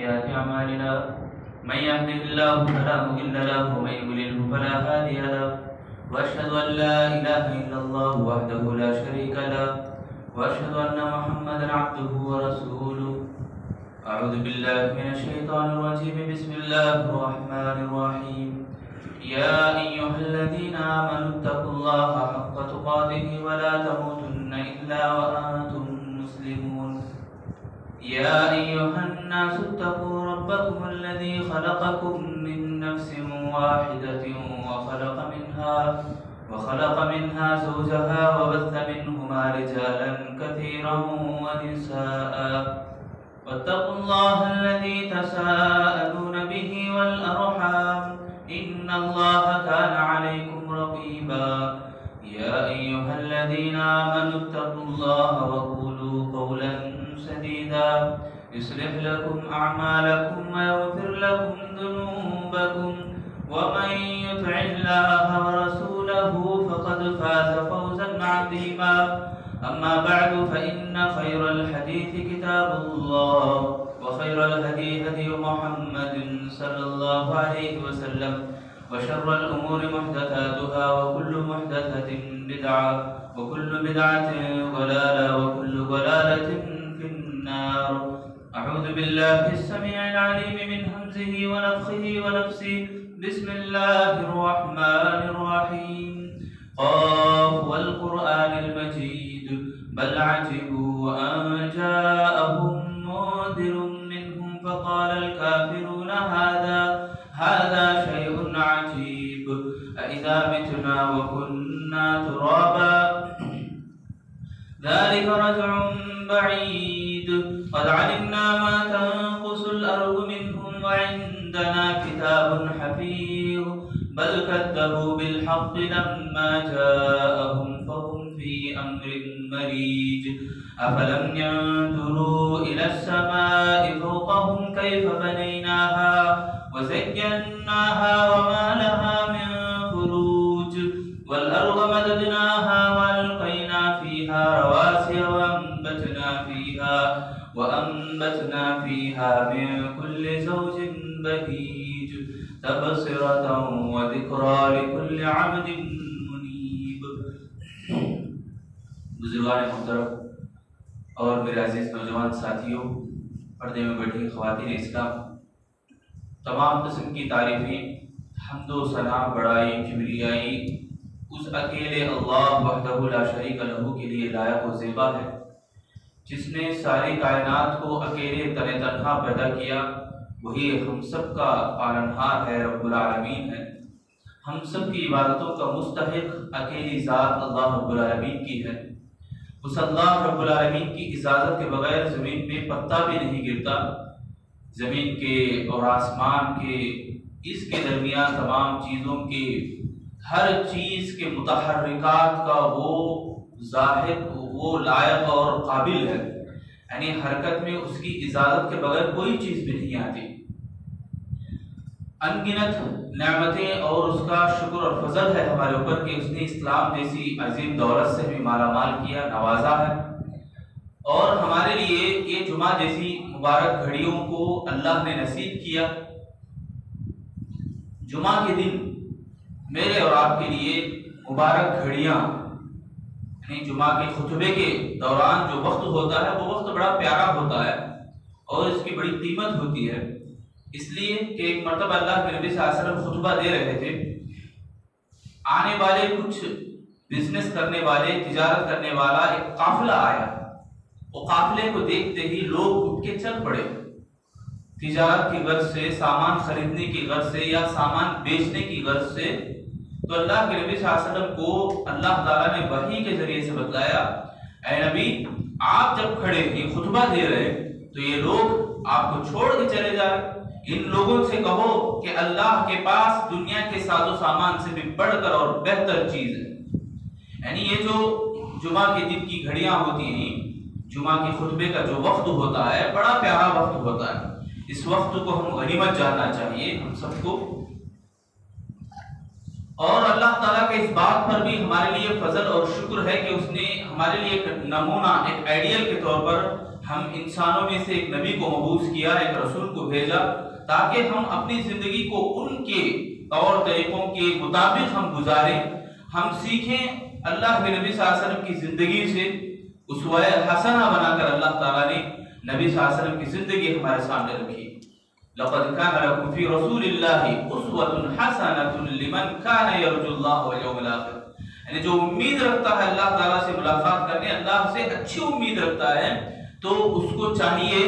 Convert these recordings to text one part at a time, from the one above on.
سيئات أعمالنا من يهده الله فلا مضل له ومن يضلل فلا هادي له وأشهد أن لا إله إلا الله وحده لا شريك له وأشهد أن محمدا عبده ورسوله. أعوذ بالله من الشيطان الرجيم. بسم الله الرحمن الرحيم. يا أيها الذين آمنوا اتقوا الله حق تقاته ولا تموتن إلا وأنتم مسلمون. يا أيها الناس اتقوا ربكم الذي خلقكم من نفس واحدة وخلق منها زوجها وبث منهما رجالا كثيرا ونساء واتقوا الله الذي تساءلون به والأرحام إن الله كان عليكم رقيبا. يا أيها الذين آمنوا اتقوا الله وقولوا قولا سديدا يصلح لكم أعمالكم ويغفر لكم ذنوبكم ومن يطع الله ورسوله فقد فاز فوزا عظيما. أما بعد فإن خير الحديث كتاب الله وخير الهدي هدي محمد صلى الله عليه وسلم وشر الأمور محدثاتها وكل محدثة بدعة وكل بدعة ضلالة وكل ضلالة في النار. أعوذ بالله السميع العليم من همزه ونفخه ونفسه. بسم الله الرحمن الرحيم. قاف والقرآن المجيد بل عجبوا أن جاءهم منذر منهم فقال الكافرون هذا شيء عجيب أإذا متنا وكنا ترابا ذلك رجع بعيد قد علمنا ما تنقص الأرض منهم وعندنا كتاب حفيظ بل كذبوا بالحق لما جاءهم فهم في أمر مريج. أفلم ينظروا إلى السماء فوقهم كيف بنيناها وزيناها وما لها من فروج والأرض مددناها وألقينا فيها رواسي وأنبتنا فيها من كل زوج بهيج تبصرة وذكرى لكل عبد منيب. بزرگان محترم اور میرے عزیز نوجوان ساتھیوں، پردے میں بیٹھی خواتین اسلام، تمام قسم کی تعریفیں، حمد و ثنا، بڑائی، کبریائی اس اکیلے اللہ وحدہ لا شریک لہ کے لیے لائق و زیبا ہے، جس نے ساری کائنات کو اکیلے تنہا پیدا کیا. وہی ہم سب کا پالنہار ہے، رب العالمین ہے. ہم سب کی عبادتوں کا مستحق اکیلی ذات اللہ رب العالمین کی ہے. اس اللہ رب العالمین کی اجازت کے بغیر زمین میں پتا بھی نہیں گرتا. زمین کے اور آسمان کے، اس کے درمیان تمام چیزوں کے، ہر چیز کے متحرکات کا وہ ظاہر، وہ لائق اور قابل ہے. یعنی حرکت میں اس کی اجازت کے بغیر کوئی چیز بھی نہیں آتی. انگنت نعمتیں اور اس کا شکر اور فضل ہے ہمارے اوپر کہ اس نے اسلام جیسی عظیم دولت سے بھی مالا مال کیا، نوازا ہے. اور ہمارے لیے یہ جمعہ جیسی مبارک گھڑیوں کو اللہ نے نصیب کیا. جمعہ کے دن میرے اور آپ کے لیے مبارک گھڑیاں، یعنی جمعہ کے خطبے کے دوران جو وقت ہوتا ہے وہ وقت بڑا پیارا ہوتا ہے اور اس کی بڑی قیمت ہوتی ہے. اس لیے کہ ایک مرتبہ اللہ کے نبی صلی اللہ علیہ وسلم خطبہ دے رہے تھے. آنے والے کچھ بزنس کرنے والے، تجارت کرنے والا ایک قافلہ آیا. وہ قافلے کو دیکھتے ہی لوگ اٹھ کے چل پڑے. تجارت کی غرض سے، سامان خریدنے کی غرض سے یا سامان بیچنے کی غرض سے. تو اللہ کے نبی صلی اللہ علیہ وسلم کو اللہ تعالیٰ نے وحی کے ذریعے سے بتلایا، اے نبی آپ جب کھڑے یہ خطبہ دے رہے تو یہ لوگ آپ کو چھوڑ کے چلے جا رہے. ان لوگوں سے کہو کہ اللہ کے پاس دنیا کے ساز و سامان سے بھی بڑھ کر اور بہتر چیز ہے. یعنی یہ جو جمعہ کے دن کی گھڑیاں ہوتی ہیں، جمعہ کے خطبے کا جو وقت ہوتا ہے بڑا پیارا وقت ہوتا ہے. اس وقت کو ہم غنیمت جاننا چاہیے ہم سب کو. اور اللہ تعالیٰ کے اس بات پر بھی ہمارے لیے فضل اور شکر ہے کہ اس نے ہمارے لیے ایک نمونہ، ایک آئیڈیل کے طور پر ہم انسانوں میں سے ایک نبی کو مبعوث کیا، ایک رسول کو بھیجا تاکہ ہم اپنی زندگی کو ان کے طور طریقوں کے مطابق ہم گزاریں، ہم سیکھیں اللہ کے نبی صلی اللہ علیہ وسلم کی زندگی سے اسوہ حسنہ بنا کر اللہ تعالیٰ نے نبی صلی اللہ علیہ وسلم کی زندگی ہمارے سامنے رکھی۔ لقد كان لكم في رسول الله اسوة حسنة لمن كان يرجو الله واليوم الآخر، یعنی جو امید رکھتا ہے اللہ تعالیٰ سے ملاقات کرنے، اللہ سے اچھی امید رکھتا ہے، تو اس کو چاہیے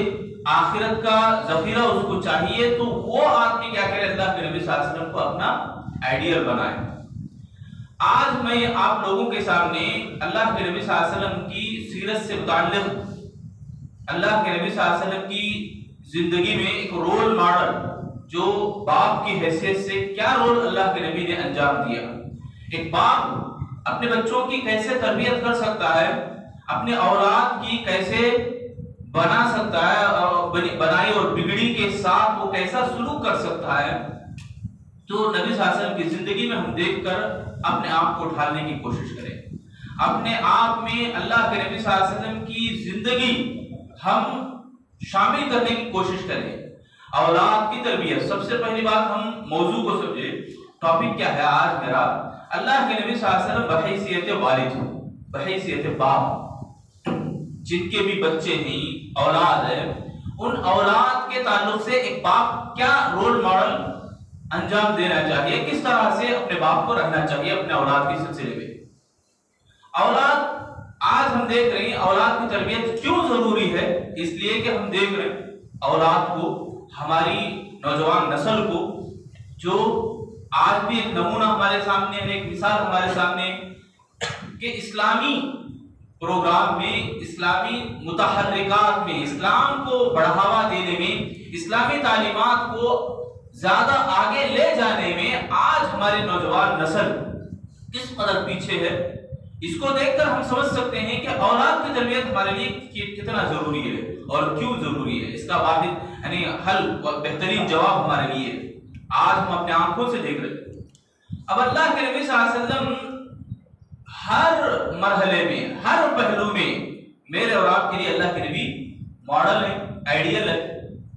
آخرت کا ذخیرہ اس کو چاہیے تو وہ آدمی کیا کرے، اللہ کے نبی صلی اللہ علیہ وسلم کو اپنا آئیڈیل بنائے۔ آج میں آپ لوگوں کے سامنے اللہ کے نبی صلی اللہ علیہ وسلم کی سیرت سے متعلق، اللہ کے نبی صلی اللہ علیہ وسلم کی زندگی میں ایک رول ماڈل جو باپ کی حیثیت سے کیا رول اللہ کے نبی نے انجام دیا، ایک باپ اپنے بچوں کی کیسے تربیت کر سکتا ہے، اپنے اولاد کی کیسے بنا سکتا ہے، بنائی اور بگڑی کے ساتھ وہ کیسا سلوک کر سکتا ہے، تو نبی صلی اللہ علیہ وسلم کی زندگی میں ہم دیکھ کر اپنے آپ کو ڈھالنے کی کوشش کریں، اپنے آپ میں اللہ کے نبی صلی اللہ علیہ وسلم کی زندگی ہم شامل کرنے کی کوشش کریں۔ اولاد کی تربیت، سب سے پہلی بات ہم موضوع کو سمجھے، ٹاپک کیا ہے آج میرا، اللہ کے نبی صلی اللہ علیہ وسلم بحیثیت والد، بحیثیت باپ، جن کے بھی بچے ہیں، اولاد ہے، ان اولاد کے تعلق سے ایک باپ کیا رول ماڈل انجام دینا چاہیے، کس طرح سے اپنے باپ کو رہنا چاہیے اپنے اولاد کے سلسلے میں۔ اولاد آج ہم دیکھ رہے ہیں اولاد کی تربیت کیوں ضروری ہے، اس لیے کہ ہم دیکھ رہے ہیں اولاد کو، ہماری نوجوان نسل کو، جو آج بھی ایک نمونہ ہمارے سامنے ہے، ایک مثال ہمارے سامنے کہ اسلامی پروگرام میں، اسلامی متحرکات میں، اسلام کو بڑھاوا دینے میں، اسلامی تعلیمات کو زیادہ آگے لے جانے میں آج ہماری نوجوان نسل کس قدر پیچھے ہے، اس کو دیکھ کر ہم سمجھ سکتے ہیں کہ اولاد کی تربیت ہمارے لیے کتنا ضروری ہے اور کیوں ضروری ہے۔ اس کا واحد یعنی حل اور بہترین جواب ہمارے لیے آج ہم اپنے آنکھوں سے دیکھ رہے ہیں۔ اب اللہ کے نبی صلی اللہ علیہ وسلم ہر مرحلے میں، ہر پہلو میں میرے اور آپ کے لیے اللہ کے نبی ماڈل ہے، آئیڈیل ہے،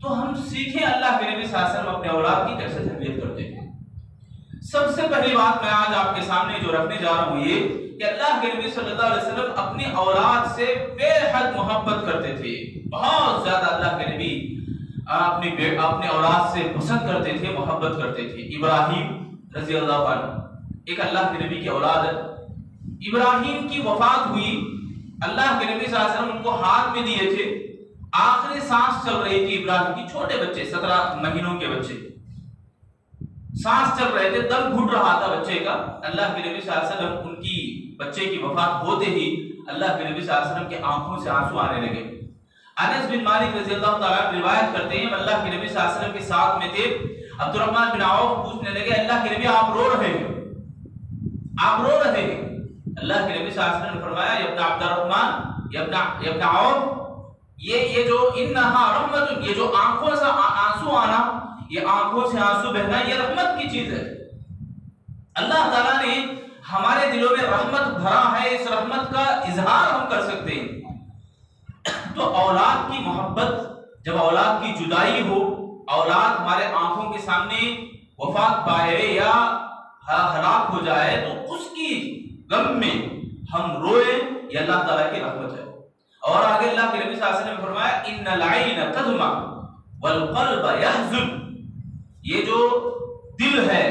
تو ہم سیکھیں اللہ کے نبی صلی اللہ علیہ وسلم اپنے اولاد کی کیسے تربیت کرتے ہیں۔ سب سے پہلی بات میں آج آپ کے سامنے جو رکھنے جا رہا ہوں یہ کہ اللہ کے نبی صلی اللہ علیہ وسلم اپنی اولاد سے بے حد محبت کرتے تھے، بہت زیادہ اللہ کے نبی اپنے اولاد سے پسند کرتے تھے، محبت کرتے تھے۔ ابراہیم رضی اللہ عنہ ایک اللہ کے نبی کی اولاد ہے، ابراہیم کی وفات ہوئی، اللہ کے نبی صلی اللہ علیہ وسلم ان کو ہاتھ میں دیے تھے، آخری سانس چل رہی تھی ابراہیم کی، چھوٹے بچے 17 مہینوں کے بچے، سانس چل رہے تھے، دم گھٹ رہا تھا بچے کا، اللہ کے نبی صلی اللہ علیہ وسلم ان کی بچے کی وفات ہوتے ہی اللہ کے نبی صلی اللہ علیہ وسلم کے آنکھوں سے آنسو آنے لگے۔ انس بن مالک رضی اللہ تعالیٰ روایت کرتے ہیں اللہ کے نبی صلی اللہ علیہ وسلم کے ساتھ میں تھے، عبد الرحمن بن عوف پوچھنے لگے اللہ کے نبی آپ رو رہے ہیں، آپ رو رہے ہیں؟ اللہ کے نبی صلی اللہ علیہ وسلم نے فرمایا یا ابن عبد الرحمن، یا ابن عوف، یہ جو انہا رحمت، یہ جو آنکھوں سے آنسو آنا، یہ آنکھوں سے آنسو بہنا، یہ رحمت کی چیز ہے۔ اللہ تعالیٰ نے ہمارے دلوں میں رحمت بھرا ہے، اس رحمت کا اظہار ہم کر سکتے ہیں۔ تو اولاد کی محبت، جب اولاد کی جدائی ہو، اولاد ہمارے آنکھوں کے سامنے وفات پائے یا ہلاک ہو جائے تو اس کی غم میں ہم روئے، یہ اللہ تعالیٰ کی رحمت ہے۔ اور آگے اللہ کے نبی صلی اللہ علیہ وسلم نے فرمایا ان العین تدمع والقلب یحزن، یہ جو دل ہے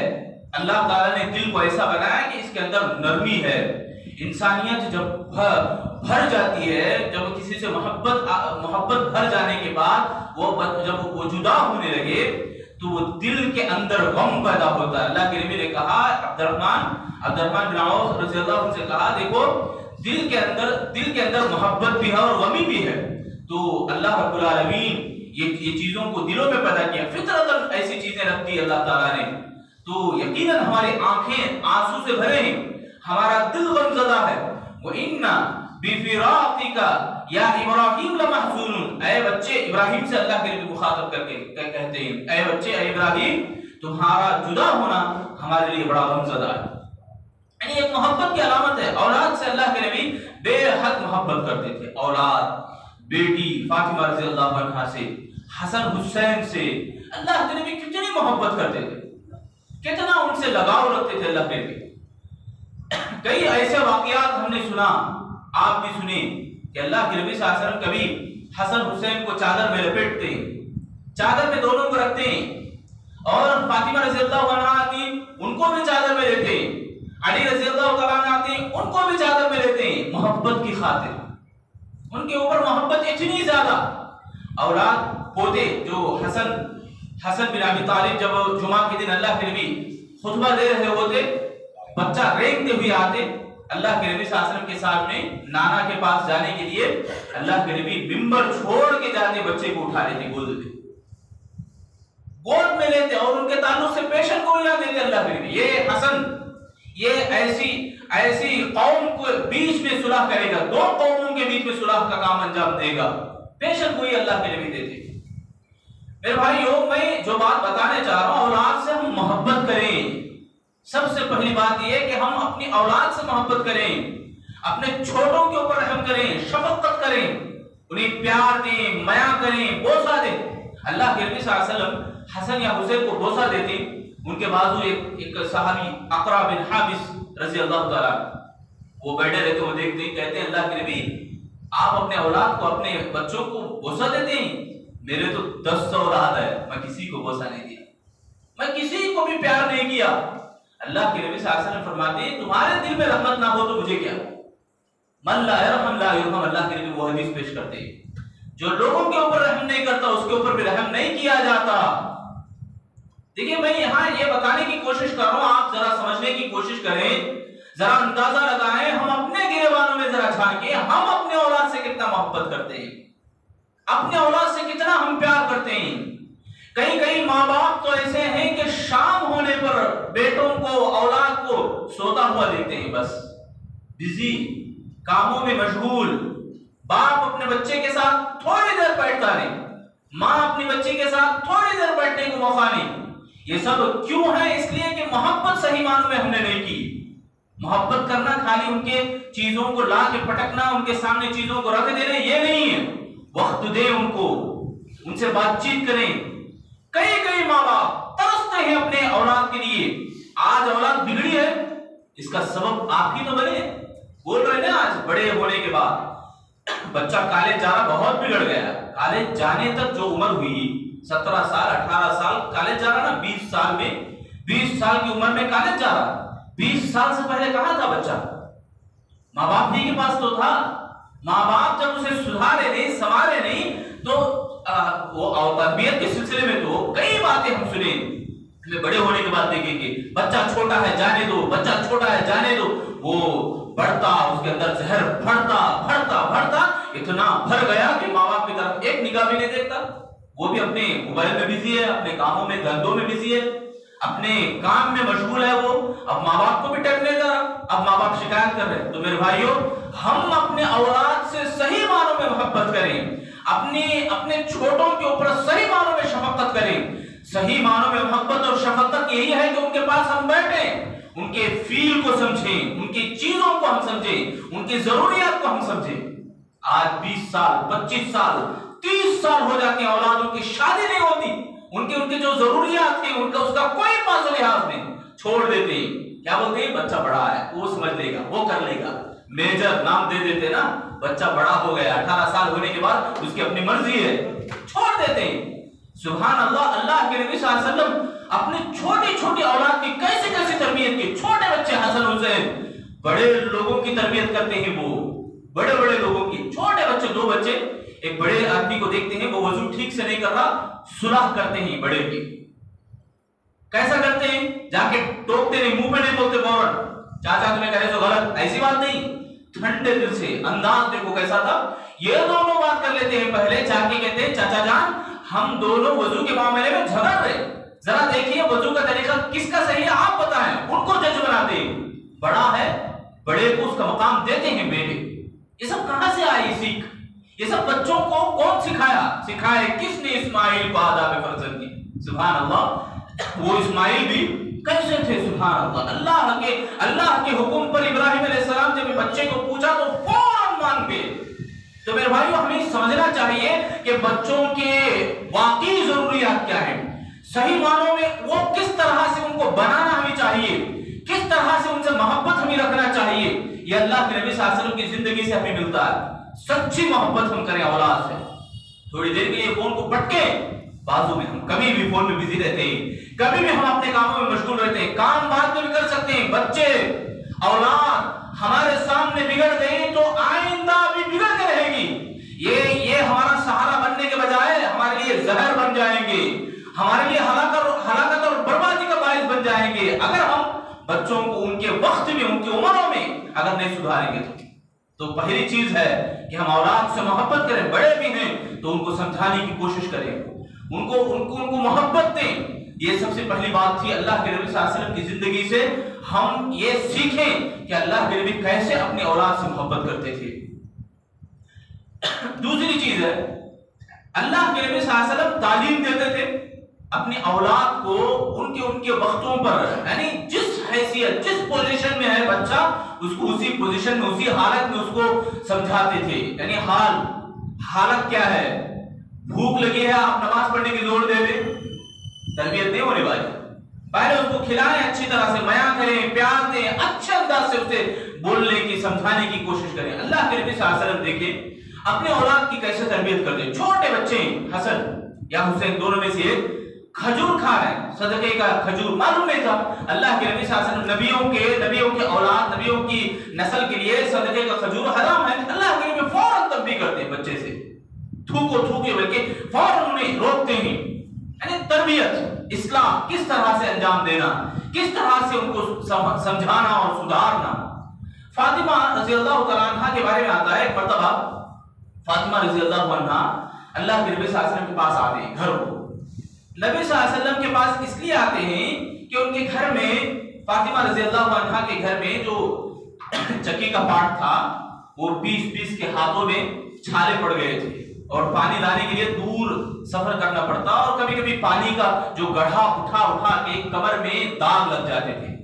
اللہ تعالیٰ نے دل کو ایسا بنایا کہ اس کے اندر نرمی ہے۔ انسانیت جب بھر جاتی ہے، جب کسی سے محبت بھر جانے کے بعد جب وہ جدا ہونے لگے تو وہ دل کے اندر غم پیدا ہوتا ہے۔ اللہ کے نبی نے کہا عبد الرحمن بن عوف رضی اللہ عنہ سے کہا دیکھو دل کے اندر محبت بھی ہے اور غمی بھی ہے، تو اللہ رب العالمین یہ چیزوں کو دلوں میں پیدا کیا، فطرتاً ایسی چیزیں رکھ دی اللہ تعالیٰ نے، تو یقیناً ہماری آنکھیں آنسو سے بھرے ہیں، ہمارا دل غم زدہ ہے۔ وَإِنَّا بِفِرَاقِكَ يَا إِبْرَاهِيمُ لَمَحْزُونٌ، اے بچے، ابراہیم سے اللہ کے نبی مخاطب کر کے کہتے ہیں اے بچے، اے ابراہیم تمہارا جدا ہونا ہمارے لیے بڑا غم زدہ ہے۔ یعنی ایک محبت کی علامت ہے، اولاد سے اللہ کے نبی بے حد محبت کرتے تھے۔ اولاد بیٹی فاطمہ رضی اللہ عنہا سے، حسن حسین سے اللہ کے نبی کتنی محبت کرتے تھے، کتنا ان سے لگاؤ رکھتے تھے اللہ کے نبی۔ کئی ایسے واقعات ہم نے سنا، آپ بھی سنیں، کہ اللہ کے نبی صلی اللہ علیہ وسلم کبھی حسن حسین کو چادر میں لپیٹتے ہیں، چادر میں دونوں کو رکھتے ہیں، اور فاطمہ رضی اللہ عنہا آتی ان کو بھی چادر میں لیتے ہیں، علی رضی اللہ تعالیٰ عنہ آتے ہیں ان کو بھی چادر میں لیتے ہیں، محبت کی خاطر ان کے اوپر محبت اتنی زیادہ۔ اولاد پوتے جو حسن بن ابی طالب جب جمعہ کے دن اللہ کے نبی خطبہ دے رہے ہوتے، بچہ رینگتے ہوئے آتے اللہ کے نبی صلی اللہ علیہ وسلم کے سامنے نانا کے پاس جانے کے لیے، اللہ کے نبی ممبر چھوڑ کے جاتے بچے کو اٹھا لیتے، گود میں لیتے اور ان کے تعلق سے پیشن گوئیاں دیتے اللہ کے نبی۔ یہ حسن یہ ایسی قوم کو بیچ میں صلح کرے گا، دو قوموں کے بیچ میں صلح کا کام انجام دے گا، پیشن گوئی اللہ کے نبی دیتے۔ میرے بھائیو، میں جو بات بتانے چاہ رہا ہوں، اولاد سے ہم محبت کریں۔ سب سے پہلی بات یہ ہے کہ ہم اپنی اولاد سے محبت کریں، اپنے چھوٹوں کے اوپر رحم کریں، شفقت کریں، انہیں پیار دیں، میاں کریں، بوسہ دیں۔ اللہ کے نبی صلی اللہ علیہ وسلم حسن یا حسین کو بوسہ دیتے، ان کے بازو ایک صحابی اقرا بن حابس رضی اللہ تعالیٰ وہ بیٹھے رہتے، وہ دیکھتے ہیں، کہتے ہیں اللہ کے نبی آپ اپنے اولاد کو، اپنے بچوں کو بوسہ دیتے ہیں؟ میرے تو 10 اولاد ہے، میں کسی کو بوسہ نہیں دیا، میں کسی کو بھی پیار نہیں کیا۔ اللہ کے نبی صلی اللہ علیہ وسلم فرماتے ہیں تمہارے دل میں رحمت نہ ہو تو مجھے کیا؟ من لا یرحم لا یرحم۔ اللہ کے نبی وہ حدیث پیش کرتے ہیں، جو لوگوں کے اوپر رحم نہیں کرتا اس کے اوپر بھی رحم نہیں کیا جاتا۔ دیکھیے میں یہاں یہ بتانے کی کوشش کر رہا ہوں، آپ ذرا سمجھنے کی کوشش کریں، ذرا اندازہ لگائیں، ہم اپنے گریبانوں میں ذرا جھانکیں، ہم اپنے اولاد سے کتنا محبت کرتے ہیں، اپنے اولاد سے کتنا ہم پیار کرتے ہیں۔ کئی ماں باپ تو ایسے ہیں کہ شام ہونے پر بیٹوں کو، اولاد کو سوتا ہوا دیکھتے ہیں، بس بزی، کاموں میں مشغول۔ باپ اپنے بچے کے ساتھ تھوڑی دیر بیٹھتا نہیں، ماں اپنی بچی کے ساتھ تھوڑی دیر بیٹھنے کو موقع نہیں۔ یہ سب کیوں ہے؟ اس لیے کہ محبت صحیح معنوں میں ہم نے نہیں کی۔ محبت کرنا کھالی ان کے چیزوں کو لا کے پٹکنا، ان کے سامنے چیزوں کو رکھ دینا، یہ نہیں ہے۔ وقت دیں ان کو، ان سے بات چیت کریں۔ کئی ماں باپ ترستے ہیں اپنے اولاد کے لیے۔ آج اولاد بگڑی ہے، اس کا سبب آپ ہی تو بنے، بول رہے ہیں نا۔ آج بڑے ہونے کے بعد بچہ کالج جانا بہت بگڑ گیا۔ کالج جانے تک جو عمر ہوئی 17 سال 18 سال کالج جا رہا نا، 20 سال میں 20 سال کی عمر میں کالج جا رہا۔ 20 سال سے پہلے کہاں تھا بچہ؟ ماں باپ ہی کے پاس تو تھا۔ ماں باپ جب اسے سدھارے نہیں، سنوارے نہیں، تو وہ تربیت کے سلسلے میں تو کئی باتیں ہم سنیں۔ بڑے ہونے کے بعد دیکھیں گے بچہ چھوٹا ہے جانے دو، بچہ چھوٹا ہے جانے دو، وہ بڑھتا، اس کے اندر زہر بڑھتا اتنا بھر گیا کہ ماں باپ کی طرف ایک نگاہ بھی نہیں دیکھتا۔ وہ بھی اپنے موبائل میں بزی ہے، اپنے کاموں میں دھندوں میں بزی ہے، اپنے کام میں مشغول ہے وہ۔ اب ماں باپ کو بھی ٹائم نہیں دے رہا، اب ماں باپ شکایت کر رہے ہیں۔ تو میرے بھائیوں، ہم اپنے اولاد سے صحیح معنوں میں محبت کریں، اپنے چھوٹوں کے اوپر صحیح معنوں میں شفقت کریں۔ صحیح معنوں میں محبت اور شفقت یہی ہے کہ ان کے پاس ہم بیٹھیں، ان کے فیل کو سمجھیں، ان کی چیزوں کو ہم سمجھیں، ان کی ضروریات کو ہم سمجھیں۔ آج 20 سال 25 سال 30 سال ہو جاتے ہیں، اولادوں کی شادی نہیں ہوتی، ان کے جو ضروریات ہیں اس کا کوئی پاس و لحاظ نہیں، چھوڑ دیتے ہیں۔ کیا بولتے ہیں؟ بچہ بڑا ہے، وہ سمجھ لے گا، وہ کر لے گا، میجر نام دے دیتے نا۔ بچہ بڑا ہو گیا، 18 سال ہونے کے بعد اس کی اپنی مرضی ہے، چھوڑ دیتے ہیں۔ سبحان اللہ، اللہ کے نبی صلی اللہ علیہ وسلم اپنی چھوٹی اولاد کی کیسی تربیت کی۔ چھوٹے بچے حسن حسین، بڑے لوگوں کی تربیت کرتے ہیں، وہ بڑے لوگوں کی۔ چھوٹے بچے، 2 بچے، ایک بڑے آدمی کو دیکھتے ہیں وہ وضو ٹھیک سے نہیں کر رہا، صلح کرتے ہیں بڑے کی۔ کیسا کرتے ہیں؟ جا کے ٹوکتے نہیں، منہ پہ نہیں بولتے فوراً چاچا تمہیں کہے تو غلط، ایسی بات نہیں، ٹھنڈے دل سے۔ انداز دیکھو کیسا تھا۔ یہ دونوں بات کر لیتے ہیں، پہلے جا کے کہتے ہیں چاچا جان ہم دونوں وضو کے معاملے میں جھگڑ رہے، ذرا دیکھیے وضو کا طریقہ کس کا صحیح ہے، آپ بتائیں۔ ان کو جج بناتے ہیں، بڑا ہے، بڑے کو اس کا مقام دیتے ہیں بیٹے۔ یہ سب کہاں سے آئی سیکھ؟ یہ سب بچوں کو کون سکھائے کس نے؟ اسماعیل کو آداب فرزند کی۔ سبحان اللہ، وہ اسماعیل بھی کیسے تھے؟ سبحان اللہ، اللہ کے حکم پر ابراہیم علیہ السلام جب بچے کو پوچھا تو فوراً مان گئے، تو میرے بھائیو ہمیں سمجھنا چاہیے کہ بچوں کے واقعی ضروریات کیا ہیں، صحیح معنوں میں وہ کس طرح سے ان کو بنانا ہمیں چاہیے، کس طرح سے ان سے محبت ہمیں رکھنا چاہیے. یہ اللہ کے نبی صلی اللہ علیہ وسلم کی زندگی سے ہمیں ملتا ہے. سچی محبت ہم کریں اولاد سے. تھوڑی دیر کے لیے فون کو پٹکے بازو میں، ہم کبھی بھی فون میں بزی رہتے ہیں، کبھی بھی ہم اپنے کاموں میں مشغول رہتے ہیں، کام بعد میں بھی کر سکتے ہیں. بچے اولاد ہمارے سامنے بگڑ گئی تو آئندہ بھی بگڑ کے رہے گی. یہ ہمارا سہارا بننے کے بجائے ہمارے لیے زہر بن جائیں گے، ہمارے لیے ہلاکت اور بربادی کا باعث بن جائیں گے اگر ہم بچوں کو ان کے وقت میں، ان کی عمروں میں اگر نہیں سدھاریں گے. تو پہلی چیز ہے کہ ہم اولاد سے محبت کریں. بڑے بھی ہیں تو ان کو سمجھانے کی کوشش کریں، ان کو محبت دیں. یہ سب سے پہلی بات تھی. اللہ کے نبی صلی اللہ علیہ وسلم کی زندگی سے ہم یہ سیکھیں کہ اللہ کے نبی کیسے اپنی اولاد سے محبت کرتے تھے. دوسری چیز ہے اللہ کے نبی صلی اللہ علیہ وسلم تعلیم دیتے تھے اپنی اولاد کو ان کے وقتوں پر، یعنی جس حیثیت جس پوزیشن میں ہے بچہ اس کو اسی پوزیشن میں اسی حالت میں اس کو سمجھاتے تھے. یعنی حالت کیا ہے، بھوک لگی ہے آپ نماز پڑھنے کی زور دے دیں، تربیت نہیں ہونے والی. پہلے اس کو کھلائیں، اچھی طرح سے میاں کریں، پیار دیں، اچھے انداز سے اسے بولنے کی سمجھانے کی کوشش کریں. اللہ کے نبی صلی اللہ علیہ وسلم دیکھیں اپنے اولاد کی کیسے تربیت کرتے. چھوٹے بچے حسن یا حسین دونوں میں سے ایک کھجور کھا رہے ہیں، صدقے کا کھجور معلوم نہیں تھا. اللہ کے نبی صلی اللہ علیہ وسلم نبیوں کے اولاد، نبیوں کی نسل کے لیے صدقے کا کھجور حرام ہے. اللہ کے نبی فوراً تنبیہ کرتے ہیں بچے سے، تھوکے بلکہ فوراً انہیں روکتے ہیں. یعنی تربیت، اصلاح کس طرح سے انجام دینا، کس طرح سے ان کو سمجھانا اور سدھارنا. فاطمہ رضی اللہ تعالیٰ عنہ کے بارے میں آتا ہے، ایک مرتبہ فاطمہ رضی اللہ عنہ اللہ کے نبی صلی اللہ علیہ وسلم کے پاس آتے ہیں گھر کو. نبی صلی اللہ علیہ وسلم کے پاس اس لیے آتے ہیں کہ ان کے گھر میں، فاطمہ رضی اللہ عنہ کے گھر میں جو چکی کا پاٹ تھا وہ پیس کے ہاتھوں میں چھالے پڑ گئے تھے اور پانی لانے کے لیے دور سفر کرنا پڑتا، اور کبھی کبھی پانی کا جو گڑھا اٹھا کے کمر میں داغ لگ جاتے تھے.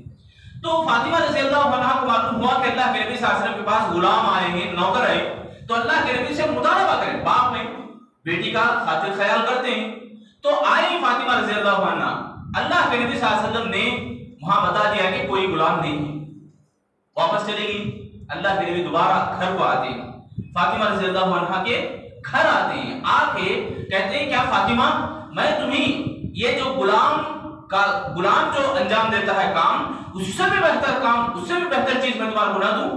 تو فاطمہ رضی اللہ عنہ کو معلوم ہوا کہ اللہ کے نبی صلی اللہ علیہ وسلم کے پاس غلام آئے ہیں، نوکر آئے، تو اللہ کے نبی سے مطالبہ کریں. باپ نے بیٹی کا خاطر خیال کرتے ہیں. تو آئی فاطمہ رضی اللہ عنہ، اللہ کے نبی صلی اللہ علیہ وسلم نے وہاں بتا دیا کہ کوئی غلام نہیں ہے. واپس چلے گی. اللہ کے نبی دوبارہ گھر کو آتے ہیں، فاطمہ رضی اللہ عنہ کے گھر آتے ہیں. آ کے کہتے ہیں کیا فاطمہ میں تمہیں یہ جو غلام جو انجام دیتا ہے کام، اس سے بھی بہتر چیز میں تمہارا بنا دوں؟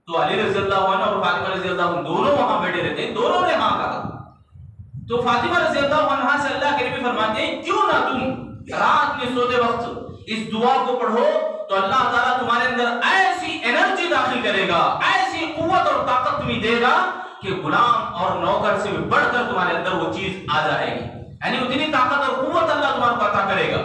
تو علی رضی اللہ عنہ اور فاطمہ رضی اللہ عنہ دونوں وہاں بیٹھے رہتے ہیں، دونوں نے ہاں کہا. تو فاطمہ رضی اللہ عنہ سے اللہ کے نبی فرماتے ہیں کیوں نہ تم رات میں سوتے وقت اس دعا کو پڑھو تو اللہ تعالیٰ تمہارے اندر ایسی انرجی داخل کرے گا، ایسی قوت اور طاقت تمہیں دے گا کہ غلام اور نوکر سے بھی بڑھ کر تمہارے اندر وہ چیز آ جائے گی. یعنی اتنی طاقت اور قوت اللہ تمہارے کو عطا کرے گا.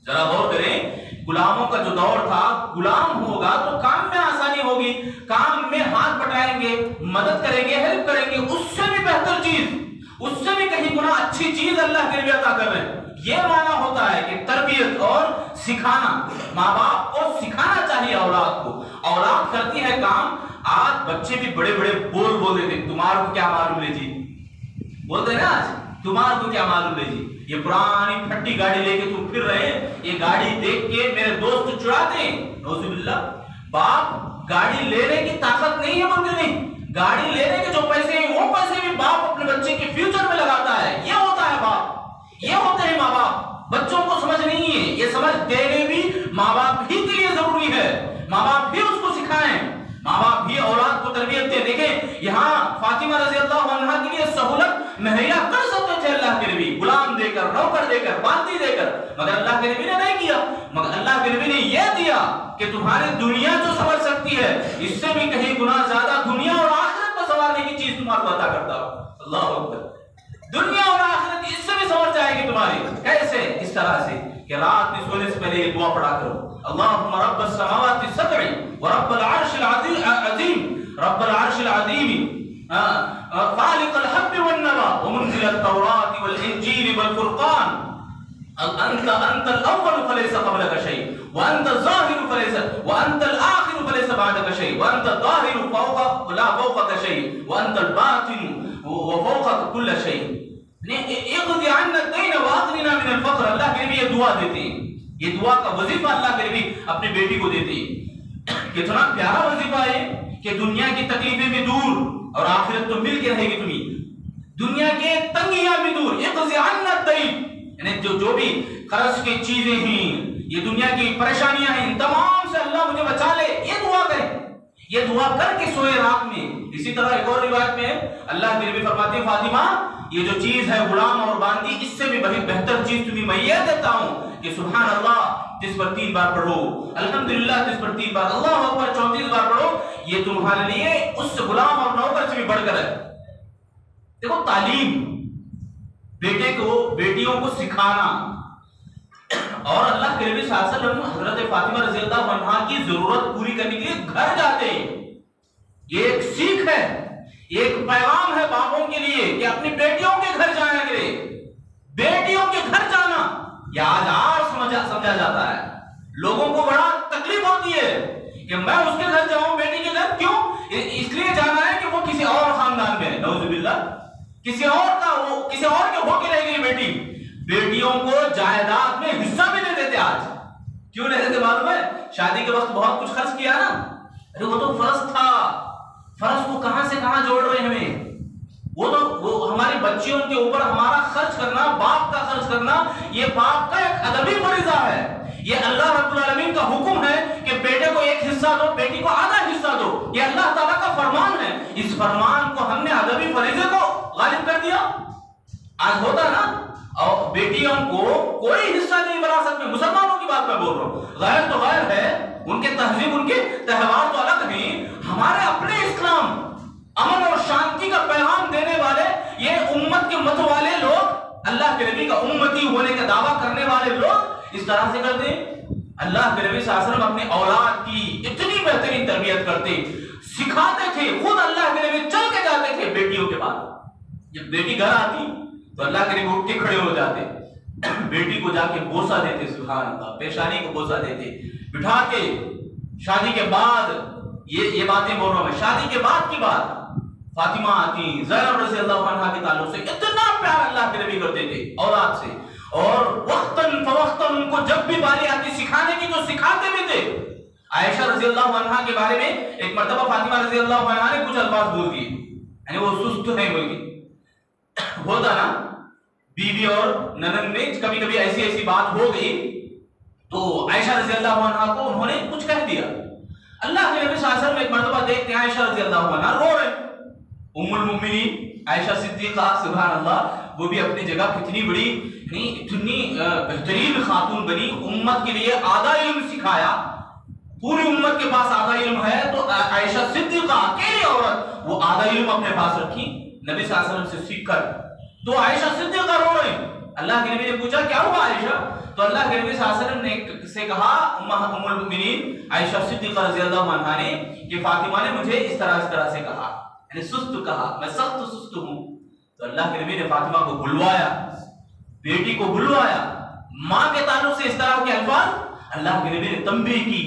ذرا غور کریں، غلاموں کا جو دور تھا، غلام ہوگا تو کام میں آسانی ہوگی، کام میں ہاتھ بٹائیں گے، مدد کریں گے، ہیلپ کریں گے. اس سے بھی بہتر چیز، اس سے بھی کہیں گنا اچھی چیز اللہ کے لیے عطا کر رہے ہیں. یہ معنی ہوتا ہے کہ تربیت اور سکھانا. ماں باپ کو سکھانا چاہیے اولاد کو. اولاد کرتی ہے کام. آج بچے بھی بڑے بول دیتے ہیں، تمہارے کو کیا معلوم ہے جی، بولتے ہیں نا آج، تمہارے کو کیا معلوم ہے جی. یہ پرانی پھٹی گاڑی لے کے تم پھر رہے ہیں، یہ گاڑی دیکھ کے میرے دوست چڑھاتے ہیں. نعوذ باللہ. باپ گاڑی لینے کی طاقت نہیں ہے بولتے نہیں، گاڑی لینے کے جو پیسے ہیں وہ پیسے بھی باپ اپنے بچے کے فیوچر میں لگاتا ہے. یہ ہوتا ہے باپ، یہ ہوتے ہیں ماں باپ. بچوں کو سمجھ نہیں ہے، یہ سمجھ دینے بھی ماں باپ ہی کے لیے ضروری ہے. ماں باپ بھی اس کو سکھائیں، ماں باپ بھی اولاد کو تربیت دیں. دیکھیں یہاں فاطمہ رضی اللہ عنہ کے لیے سہولت مہیا کر سکتے تھے اللہ کے نبی، غلام دے کر، نوکر دے کر، باندی دے کر، مگر اللہ کے نبی نے نہیں کیا. مگر اللہ کے نبی نے یہ دیا کہ تمہاری دنیا جو سنور سکتی ہے اس سے بھی کہیں گنا زیادہ دنیا اور آخرت کو سنوارنے کی چیز تمہارے کو عطا کرتا ہوں. اللہ اکبر. دنیا اور آخرت اس سے بھی سنور جائے گی تمہاری. کیسے؟ اس طرح سے کہ رات میں سونے سے پہلے یہ دعا پڑھا کرو، اللہم رب السماوات السبع ورب العرش العظیم، رب العرش العظیم خالق الحب والنوى ومنزل التوراة والانجیل والفرقان انت الاول فليس قبلك شيء وانت الظاهر فليس وانت الاخر فليس بعدك شيء وانت الظاهر فوق لا فوقك شيء وانت الباطن وفوقك كل شيء. اقضي عنا الدين واغننا من الفقر. اللہ کے نبی یہ دعا دیتے ہیں، یہ دعا کا وظیفہ اللہ کے نبی اپنی بیٹی کو دیتے ہیں. کتنا پیارا وظیفہ ہے کہ دنیا کی تکلیفیں بھی دور اور آخرت تو مل کے رہے گی تمہیں، دنیا کے تنگیاں بھی دور. اقضی عنا الدین، یعنی جو بھی قرض کی چیزیں ہیں، یہ دنیا کی پریشانیاں ہیں، ان تمام سے اللہ مجھے بچا لے. یہ دعا کریں، یہ دعا کر کے سوئے رات میں. اسی طرح ایک اور روایت میں اللہ کے نبی فرماتے ہیں فاطمہ یہ جو چیز ہے غلام اور باندی، اس سے بھی بہتر چیز تمہیں میں یہ دیتا ہوں کہ سبحان اللہ 30 پر 3 بار پڑھو، الحمدللہ 30 پر 3 بار، اللہ اکبر 34 بار پڑھو. یہ تمہارے لیے اس غلام اور نوکر سے بھی بڑھ کر ہے. دیکھو تعلیم، بیٹیوں کو سکھانا. اور اللہ کے نبی صلی اللہ علیہ وسلم حضرت فاطمہ رضی اللہ عنہا کی ضرورت پوری کرنے کے لیے گھر جاتے ہیں. یہ ایک سیکھ ہے، ایک پیغام ہے باپوں کے لیے کہ اپنی بیٹیوں کے گھر جانا کرے. بیٹیوں کے گھر جانا یہ آج سمجھا جاتا ہے. لوگوں کو بڑا تکلیف ہوتی ہے کہ میں اس کے گھر جاؤں، بیٹی کے گھر کیوں؟ اس لیے جانا ہے کہ وہ کسی اور خاندان میں ہے، نعوذ باللہ، کسی اور کے ہو کے رہ گئی بیٹی. بیٹیوں کو جائیداد میں حصہ بھی نہیں دیتے. آج کیوں نہیں دیتے معلوم ہے؟ شادی کے وقت بہت کچھ خرچ کیا نا، ارے وہ تو فرض تھا، فرض کو کہاں سے کہاں جوڑ رہے ہمیں. وہ ہماری بچیوں کے اوپر ہمارا خرچ کرنا، باپ کا خرچ کرنا، یہ باپ کا ایک ادبی فریضہ ہے. یہ اللہ رب العالمین کا حکم ہے کہ بیٹے کو ایک حصہ دو، بیٹی کو آدھا حصہ دو. یہ اللہ تعالیٰ کا فرمان ہے. اس فرمان کو ہم نے ادبی فریضے کو غالب کر دیا. آج ہوتا نا، اور بیٹیوں کو کوئی حصہ نہیں بنا سکتے. مسلمانوں کی بات میں بول رہا ہوں، غیر تو غیر ہے، ان کے تہذیب، ان کے تہوار تو الگ ہیں. ہمارے اپنے اسلام، امن اور شانتی کا پیغام دینے والے، یہ امت کے مت والے لوگ، اللہ کے نبی کا امتی ہونے کا دعویٰ کرنے والے لوگ اس طرح سے کرتے ہیں. اللہ کے نبی صلی اللہ علیہ وسلم اپنے اولاد کی اتنی بہترین تربیت کرتے، سکھاتے تھے. خود اللہ کے نبی چل کے جاتے تھے بیٹیوں کے بعد. جب بیٹی گھر آتی تو اللہ کے نبی اٹھ کے کھڑے ہو جاتے، بیٹی کو جا کے بوسہ دیتے، سبحان اللہ، پیشانی کو بوسہ دیتے، بٹھا کے. شادی کے بعد یہ باتیں بول رہا ہوں میں، شادی کے بعد کی بات. فاطمہ آتی، زینب رضی اللہ عنہا کے تعلق سے اتنا پیار اللہ کے نبی کرتے تھے اولاد سے. اور وقتاً فوقتاً ان کو جب بھی باری آتی سکھانے کی تو سکھاتے بھی تھے. عائشہ رضی اللہ عنہا کے بارے میں ایک مرتبہ فاطمہ رضی اللہ عنہا نے کچھ الفاظ بول دیے، یعنی وہ سست ہیں بول کے. ہوتا نا بیوی اور ننن میں کبھی کبھی ایسی بات ہو گئی تو عائشہ رضی اللہ عنہا کو انہوں نے کچھ کہہ دیا. اللہ کے نبی صلی اللہ علیہ وسلم ایک مرتبہ دیکھتے ہیں عائشہ رضی اللہ عنہا رو رہے. ام المؤمنین عائشہ صدیقہ، سبحان اللہ، وہ بھی اپنی جگہ کتنی بڑی، اتنی بہترین خاتون بنی، امت کے لیے آدھا علم سکھایا. پوری امت کے پاس آدھا علم ہے تو عائشہ صدیقہ اکیلی عورت وہ آدھا علم اپنے پاس رکھی نبی صلی اللہ علیہ وسلم سے سیکھ کر. تو عائشہ صدیقہ رو رہے. اللہ کے نبی نے پوچھا کیا ہوا عائشہ؟ تو اللہ کے نبی صلی اللہ علیہ وسلم نے سے کہا، ام المؤمنین عائشہ صدیقہ رضی اللہ عنہا نے، کہ فاطمہ نے مجھے اس طرح سے کہا، یعنی سست کہا، میں سخت سست ہوں. تو اللہ کے نبی نے فاطمہ کو بلوایا، بیٹی کو بلوایا. ماں کے تعلق سے اس طرح کے الفاظ اللہ کے نبی نے تنبیہ کی،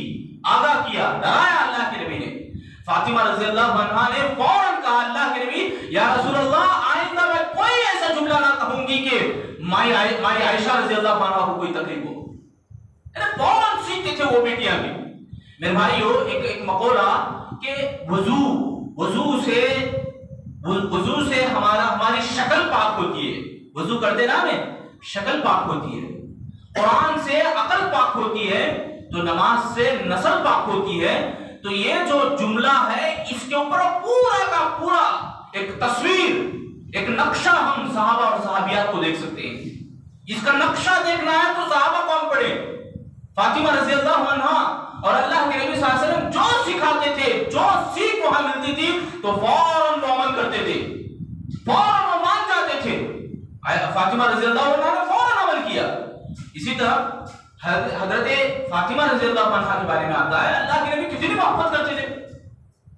آگاہ کیا، ڈرایا. اللہ کے نبی نے فاطمہ رضی اللہ عنہا نے فوراً کہا، اللہ کے نبی یا رسول اللہ آئندہ میں کوئی ایسا جملہ نہ کہوں گی کہ مائی عائشہ رضی اللہ عنہا کو کوئی تکلیف ہو. فوراً سیکھتے تھے وہ بیٹیاں بھی. میرے بھائیو، ایک مقولہ کہ وضو سے ہماری شکل پاک ہوتی ہے. وضو کرتے نا ہمیں شکل پاک ہوتی ہے. قرآن سے عقل پاک ہوتی ہے تو نماز سے نسل پاک ہوتی ہے. تو یہ جو جملہ ہے اس کے اوپر پورا کا پورا ایک تصویر، ایک نقشہ ہم صحابہ اور صحابیات کو دیکھ سکتے ہیں. اس کا نقشہ دیکھنا ہے تو صحابہ کو ہم پڑھیں. فاطمہ رضی اللہ عنہا اور اللہ کے نبی صلی اللہ علیہ وسلم جو سکھاتے تھے، جو سیکھ وہاں ملتی تھی تو فوراً وہ عمل کرتے تھے، فوراً وہ مان جاتے تھے. فاطمہ رضی اللہ عنہا نے فوراً عمل کیا. اسی طرح حضرت فاطمہ رضی اللہ عنہا کے بارے میں آتا ہے اللہ کے نبی کتنی محبت کرتے تھے.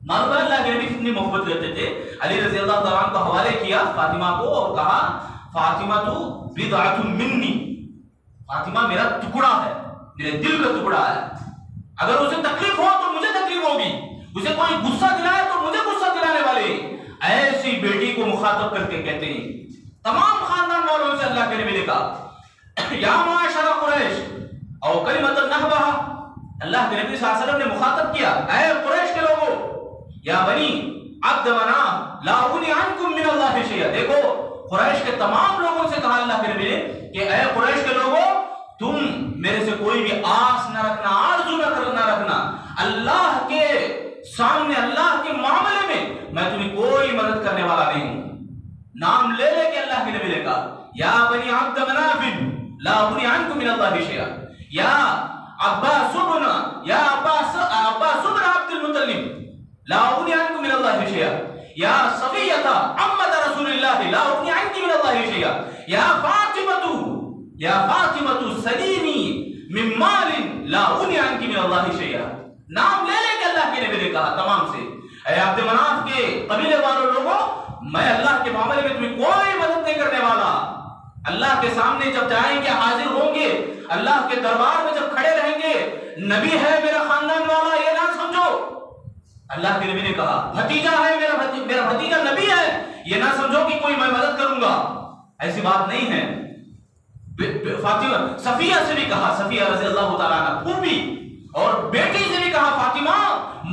معلوم ہے اللہ کے نبی کتنی محبت کرتے تھے. علی رضی اللہ تعالیٰ عنہ کو حوالے کیا فاطمہ کو اور کہا فاطمہ تو بدعۃ منی، فاطمہ میرا ٹکڑا ہے، میرے دل کا ٹکڑا ہے، اگر اسے تکلیف ہو تو مجھے تکلیف ہوگی، اسے کوئی غصہ دلائے تو مجھے غصہ دلانے والے، ایسی بیٹی کو مخاطب کر کے کہتے ہیں تمام خاندان والوں سے اللہ کے نبی نے کہا یا معاشر قریش او کلمۃ النحبہ، اللہ کے نبی صلی اللہ علیہ وسلم نے مخاطب کیا اے قریش کے لوگوں، یا بنی عبد مناف لا اغنی عنکم من اللہ شیئا، دیکھو قریش کے تمام لوگوں سے کہا اللہ کے نبی نے کہ اے قریش کے لوگوں تم میرے سے کوئی بھی آس نہ رکھنا، آرزو نہ رکھنا، اللہ کے سامنے اللہ کے معاملے میں تمہیں کوئی مدد کرنے والا نہیں ہوں۔ نام لے لے کے اللہ کے نبی نے کہا یا بنی عبد مناف لا اغنی عنکم من اللہ شیئا، یا عباس بن عبد المطلب لا اغنی عنکم من اللہ شیئا، یا صفیہ عمۃ رسول اللہ لا اغنی عنک من اللہ شیئا، یا فاطمہ سلینی من مال لا اغنی عنک من اللہ شیئا۔ نام لے لے کے اللہ کے نبی نے کہا تمام سے اے عبد مناف کے قبیلے والوں لوگوں، میں اللہ کے معاملے میں تمہیں کوئی مدد نہیں کرنے والا، اللہ کے سامنے جب جائیں گے حاضر ہوں گے، اللہ کے دربار میں جب کھڑے رہیں گے، نبی ہے میرا خاندان والا یہ نہ سمجھو، اللہ کے نبی نے کہا بھتیجا ہے میرا بھتیجا نبی ہے یہ نہ سمجھو کہ کوئی میں مدد کروں گا، ایسی بات نہیں ہے۔ فاطمہ صفیہ سے بھی کہا، صفیہ رضی اللہ تعالیٰ عنہ پھوپھی اور بیٹی سے بھی کہا فاطمہ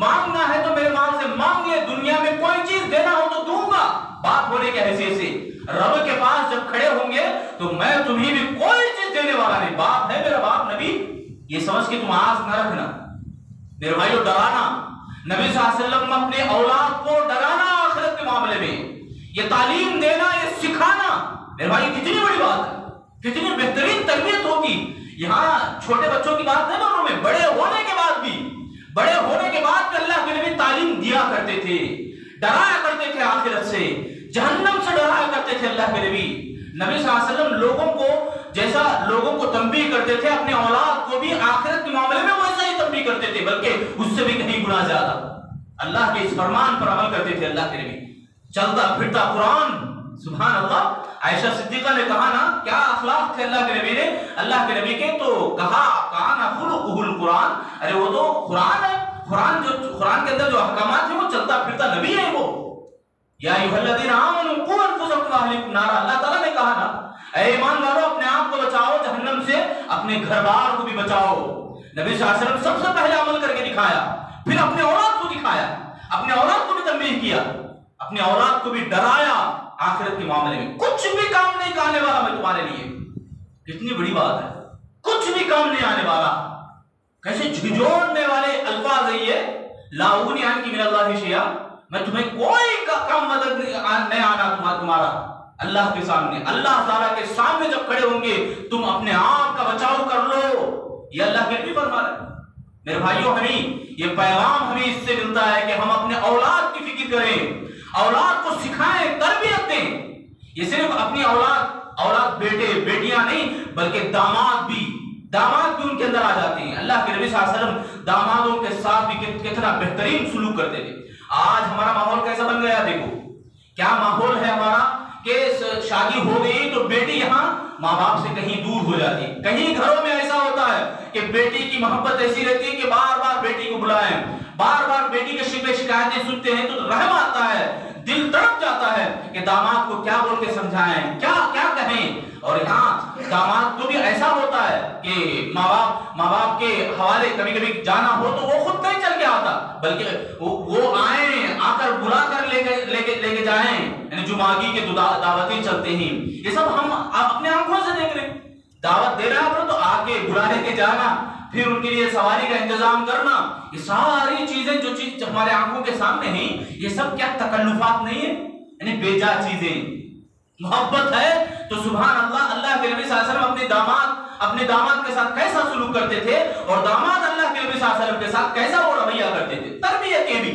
مانگنا ہے تو میرے مال سے مانگ لے، دنیا میں کوئی چیز دینا ہو تو دوں گا، باپ ہونے کے حیثیت سے رب کے پاس جب کھڑے ہوں گے تو میں تمہیں بھی کوئی چیز دینے والا نہیں، باپ ہے میرا باپ نبی، یہ سمجھ کے تم آس نہ رکھنا۔ میرے بھائیو ڈرانا، نبی صلی اللہ علیہ وسلم اپنے اولاد کو ڈرانا آخرت کے معاملے میں، یہ تعلیم دینا، یہ سکھانا، میرے بھائی کتنی بڑی بات ہے، کتنی بہترین تربیت ہوگی۔ یہاں چھوٹے بچوں کی بات نہیں بول رہا میں، بڑے ہونے کے بعد بھی اللہ کے نبی تعلیم دیا کرتے تھے، ڈرایا کرتے تھے آخرت سے، جہنم سے ڈرایا کرتے تھے اللہ کے نبی۔ نبی صلی اللہ علیہ وسلم لوگوں کو جیسا لوگوں کو تنبیہ کرتے تھے، اپنے اولاد کو بھی آخرت کے معاملے میں ویسا ہی تنبیہ کرتے تھے، بلکہ اس سے بھی کہیں گنا زیادہ اللہ کے اس فرمان پر عمل کرتے تھے اللہ کے نبی۔ چلتا پھرتا قرآن، سبحان اللہ، عائشہ صدیقہ نے کہا نا کیا اخلاق تھے اللہ کے نبی نے، اللہ کے نبی کے تو کہا کانا خلقہ القرآن، ارے وہ تو قرآن ہے، قرآن کے اندر جو احکامات ہیں وہ چلتا پھرتا نبی ہے وہ۔ یا ایھا الذین آمنوا قوا انفسکم واہلیکم نارا، اللہ تعالیٰ نے کہا نا اے ایمان والو اپنے آپ کو بچاؤ جہنم سے، اپنے گھر بار کو بھی بچاؤ۔ نبی صلی اللہ علیہ وسلم سب سے پہلے عمل کر کے دکھایا، پھر اپنے اولاد کو دکھایا، اپنے اولاد کو بھی تنبیہ کیا، اپنے اولاد کو بھی ڈرایا آخرت کے معاملے میں، کچھ بھی کام نہیں آنے والا میں تمہارے لیے، کتنی بڑی بات ہے، کچھ بھی کام نہیں آنے والا، کیسے جھنجھوڑنے والے الفاظ ہیں یہ، لا اغنی عنک من اللہ شیئا، میں تمہیں کوئی کام مدد نہیں آنا تمہارا اللہ کے سامنے، اللہ تعالیٰ کے سامنے جب کھڑے ہوں گے تم اپنے آپ کا بچاؤ کر لو، یہ اللہ کے نبی فرما رہے ہیں۔ میرے بھائیوں ہمیں یہ پیغام ہمیں اس سے ملتا ہے کہ ہم اپنے اولاد کی فکر کریں، اولاد کو سکھائیں، تربیت دیں، یہ صرف اپنی اولاد بیٹے بیٹیاں نہیں بلکہ داماد بھی ان کے اندر آ جاتے ہیں۔ اللہ کے نبی صلی اللہ علیہ وسلم دامادوں کے ساتھ بھی کتنا بہترین سلوک کرتے تھے۔ آج ہمارا ماحول کیسا بن گیا دیکھو، کیا ماحول ہے ہمارا کہ شادی ہو گئی تو بیٹی یہاں ماں باپ سے کہیں دور ہو جاتی، کہیں گھروں میں ایسا ہوتا ہے کہ بیٹی کی محبت ایسی رہتی ہے کہ بار بار بیٹی کو بلائیں، بار بار بیٹی کے شکوے شکایتیں سنتے ہیں تو رحم آتا ہے، دل تڑپ جاتا ہے کہ داماد کو کیا بول کے سمجھائیں، کیا کہیں۔ اور یہاں داماد کو بھی ایسا ہوتا ہے کہ ماں باپ کے حوالے کبھی کبھی جانا ہو تو وہ خود نہیں چل کے آتا بلکہ وہ آئیں، آ کر بلا کر لے کے جائیں، یعنی جمعگی کے دعوتیں چلتے ہیں، یہ سب ہم اپنے آنکھوں سے دیکھ رہے ہیں۔ دعوت دے رہا ہے تو آ کے بلا لے کے جانا، پھر ان کے لیے سواری کا انتظام کرنا، یہ ساری چیزیں جو چیز ہمارے آنکھوں کے سامنے ہیں یہ سب کیا تکلفات نہیں ہیں، یعنی بے جا چیزیں۔ محبت ہے تو سبحان اللہ، اللہ کے نبی صلی اللہ علیہ وسلم اپنے داماد کے ساتھ کیسا سلوک کرتے تھے اور داماد اللہ کے نبی صلی اللہ علیہ وسلم کے ساتھ کیسا وہ رویہ کرتے تھے، تربیت یہ بھی۔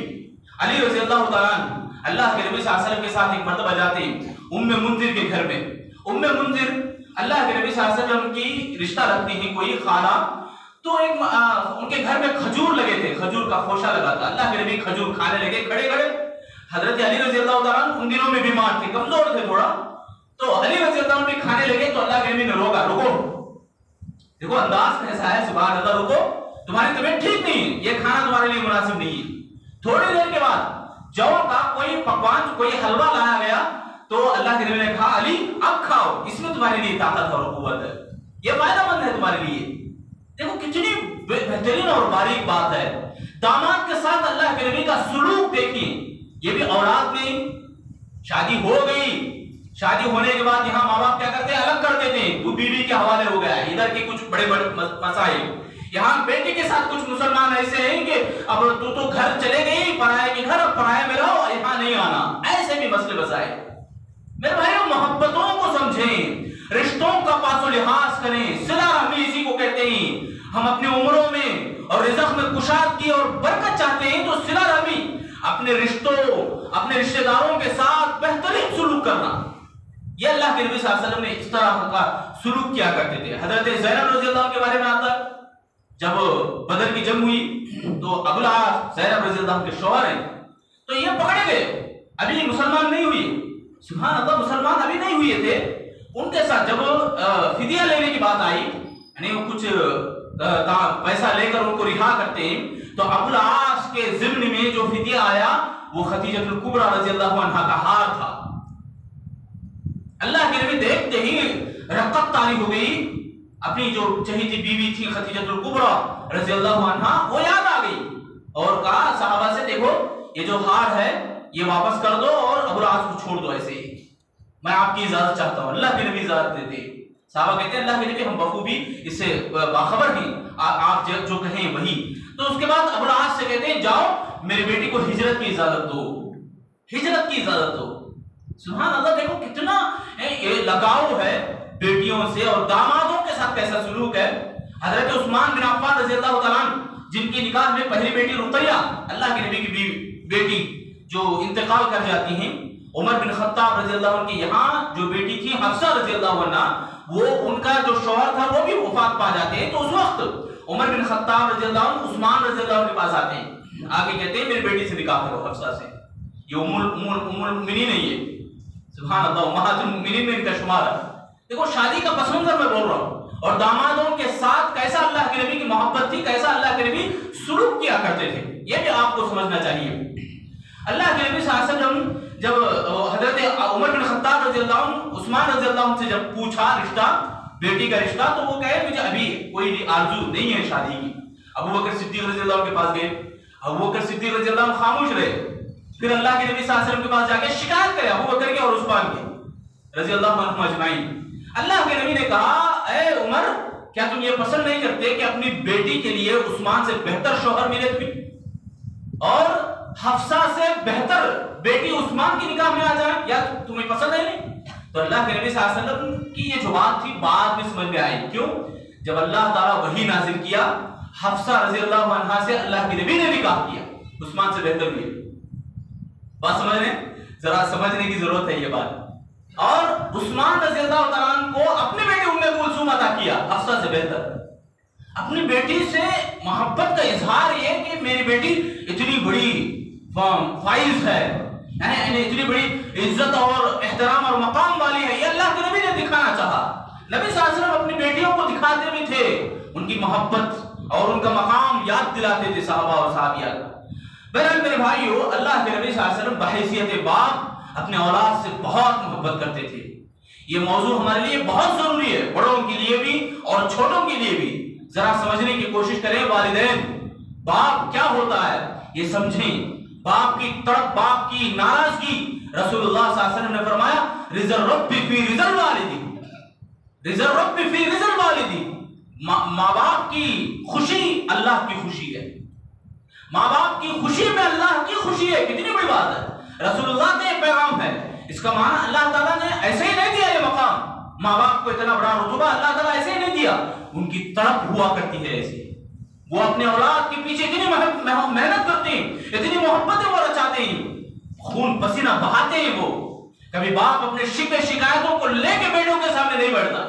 علی رضی اللہ تعالیٰ عنہ اللہ کے نبی صلی اللہ علیہ وسلم کے ساتھ ایک مرتبہ جاتے ہیں ام منذر کے گھر میں۔ ام منذر اللہ کے نبی صلی اللہ علیہ وسلم کی رشتہ رکھتی ہیں کوئی خالہ، تو ان کے گھر میں کھجور لگے تھے، کھجور کا خوشہ لگا تھا، اللہ کے نبی کھجور کھانے لگے کھڑے کھڑے۔ حضرت علی رضی اللہ تعالیٰ عنہ ان دنوں میں بیمار تھے، کمزور تھے تھوڑا، تو علی رضی اللہ عنہ بھی کھانے لگے تو اللہ کے نبی نے روکا، رکو دیکھو انداز کیسا ہے، سبحان اللہ، رکو تمہاری طبیعت ٹھیک نہیں ہے، یہ کھانا تمہارے لیے مناسب نہیں ہے۔ تھوڑی دیر کے بعد جو کا کوئی پکوان، کوئی حلوہ لایا گیا تو اللہ کے نبی نے کہا علی اب کھاؤ، اس میں تمہارے لیے طاقت اور قوت ہے، یہ فائدہ مند ہے تمہارے لیے۔ دیکھو کتنی بہترین اور باریک بات ہے۔ داماد کے ساتھ اللہ کے نبی کا سلوک دیکھیں، یہ بھی اولاد میں شادی ہو گئی، شادی ہونے کے بعد یہاں ماں باپ کیا کرتے ہیں، الگ کر دیتے ہیں، تو بیوی کے حوالے ہو گیا ہے، ادھر کے کچھ بڑے بڑے مسائل۔ یہاں بیٹے کے ساتھ کچھ مسلمان ایسے ہیں کہ اب تو گھر چلے گئی، پرائے کے گھر، اب پرائے میں رہو، یہاں نہیں آنا، ایسے بھی مسئلے مسائل۔ میرے بھائیوں محبتوں کو سمجھیں، رشتوں کا پاس و لحاظ کریں، صلہ رحمی اسی کو کہتے ہیں۔ ہم اپنی عمروں میں اور رزق میں کشادگی اور برکت چاہتے ہیں تو صلہ رحمی، اپنے رشتوں، اپنے رشتہ داروں کے ساتھ بہترین سلوک کرنا، یہ اللہ کے نبی صلی اللہ علیہ وسلم نے اس طرح کا سلوک کیا کرتے تھے۔ حضرت زینب رضی اللہ عنہ کے بارے میں آتا ہے، جب بدر کی جنگ ہوئی تو ابو العاص زینب رضی اللہ عنہ کے شوہر ہیں، تو یہ پکڑے گئے، ابھی مسلمان نہیں ہوئی، سبحان اللہ مسلمان ابھی نہیں ہوئے تھے۔ ان کے ساتھ جب فدیہ لینے کی بات آئی، یعنی وہ کچھ پیسہ لے کر ان کو رہا کرتے ہیں، تو ابو العاص کے ضمن میں جو فدیہ آیا وہ خدیجہ الکبریٰ رضی اللہ عنہا کا ہار تھا۔ اللہ کے نبی دیکھتے ہی رقت طاری ہو گئی، اپنی جو چہیتی بیوی تھی خدیجہ الکبریٰ رضی اللہ عنہا وہ یاد آ گئی اور کہا صحابہ سے دیکھو یہ جو ہار ہے یہ واپس کر دو اور ابو العاص کو چھوڑ دو، ایسے ہی میں آپ کی اجازت چاہتا ہوں۔ اللہ کے نبی اجازت دیتے، صحابہ کہتے ہیں اللہ کے نبی ہم بخوبی اس سے باخبر ہیں، آپ جو کہیں وہی۔ تو اس کے بعد ابو العاص سے کہتے ہیں جاؤ میری بیٹی کو ہجرت کی اجازت دو، ہجرت کی اجازت دو۔ سبحان اللہ، دیکھو کتنا لگاؤ ہے بیٹیوں سے اور دامادوں کے ساتھ کیسا سلوک ہے۔ حضرت عثمان بن عفان رضی اللہ تعالیٰ عنہ جن کی نکاح میں پہلی بیٹی رقیہ اللہ کے نبی کی بیٹی جو انتقال کر جاتی ہیں، عمر بن خطاب رضی اللہ عنہ کی یہاں جو بیٹی تھی حفصہ رضی اللہ عنہ، وہ ان کا جو شوہر تھا وہ بھی وفات پا جاتے ہیں، تو اس وقت عمر بن خطاب رضی اللہ عنہ عثمان رضی اللہ عنہ کے پاس آتے ہیں، آگے کہتے ہیں میری بیٹی سے نکاح کرو حفصہ سے، یہ ام المؤمنین ہے، یہ سبحان اللہ امہات المؤمنین میں ان کا شمار ہے۔ دیکھو شادی کا پس منظر میں بول رہا ہوں، اور دامادوں کے ساتھ کیسا اللہ کے نبی کی محبت تھی، کیسا اللہ کے نبی سلوک کیا کرتے تھے، یہ بھی آپ کو سمجھنا چاہیے۔ اللہ کے نبی صلی اللہ علیہ وسلم جب حضرت عمر بن خطاب رضی اللہ عنہ عثمان رضی اللہ عنہ سے جب پوچھا رشتہ، بیٹی کا رشتہ، تو وہ کہے مجھے ابھی کوئی آرزو نہیں ہے شادی کی۔ ابو بکر صدیق رضی اللہ عنہ کے پاس گئے، ابو بکر صدیق رضی اللہ عنہ خاموش رہے، پھر اللہ کے نبی صلی اللہ علیہ وسلم کے پاس جا کے شکایت کرے ابو بکر کے اور عثمان کے رضی اللہ عنہم اجمعین۔ اللہ کے نبی نے کہا اے عمر کیا تم یہ پسند نہیں کرتے کہ اپنی بیٹی کے لیے عثمان سے بہتر شوہر ملے تمہیں، اور حفصہ سے بہتر بیٹی عثمان کی نکاح میں آ جائے، یا تمہیں پسند ہے نہیں؟ تو اللہ کے نبی صلی اللہ علیہ وسلم کی یہ جو بات تھی بعد میں سمجھ میں آئی، کیوں؟ جب اللہ تعالیٰ وحی نازل کیا، حفصہ رضی اللہ عنہا سے اللہ کے نبی نے نکاح کیا، عثمان سے بہتر ہوئی۔ بات سمجھ رہے ہیں؟ ذرا سمجھنے کی ضرورت ہے یہ بات۔ اور عثمان رضی اللہ تعالیٰ عنہ کو اپنی بیٹی ام کلثوم عطا کیا، حفصہ سے بہتر۔ اپنی بیٹی سے محبت کا اظہار یہ کہ میری بیٹی اتنی بڑی فائز ہے، یعنی اتنی بڑی عزت اور احترام اور مقام والی ہے، یہ اللہ کے نبی نے دکھانا چاہا۔ نبی صلی اللہ علیہ وسلم اپنی بیٹیوں کو دکھاتے بھی تھے، ان کی محبت اور ان کا مقام یاد دلاتے تھے صحابہ اور صحابیہ کا۔ بہرحال میرے بھائیو، اللہ کے نبی صلی اللہ علیہ وسلم بحیثیت باپ اپنے اولاد سے بہت محبت کرتے تھے۔ یہ موضوع ہمارے لیے بہت ضروری ہے، بڑوں کے لیے بھی اور چھوٹوں کے لیے بھی۔ ذرا سمجھنے کی کوشش کریں، والدین باپ کیا ہوتا ہے یہ سمجھیں، باپ کی تڑپ، باپ کی ناراضگی۔ رسول اللہ صلی اللہ علیہ وسلم نے فرمایا رضا الرب فی رضا الوالدی، رضا الرب فی رضا الوالدی، ماں باپ کی خوشی اللہ کی خوشی ہے، ماں باپ کی خوشی میں اللہ کی خوشی ہے۔ کتنی بڑی بات ہے، رسول اللہ کا یہ پیغام ہے۔ اس کا معنی اللہ تعالیٰ نے ایسے ہی نہیں دیا یہ مقام، ماں باپ کو اتنا بڑا رتبہ اللہ تعالیٰ ایسے ہی نہیں دیا، ان کی تڑپ ہوا کرتی ہے ایسے، وہ اپنے اولاد کے پیچھے اتنی محنت کرتے ہیں، اتنی محبتیں وہ رچاتے ہیں، خون پسینہ بہاتے ہیں وہ۔ کبھی باپ اپنے شکایتوں کو لے کے بیٹوں کے سامنے نہیں بیٹھتا،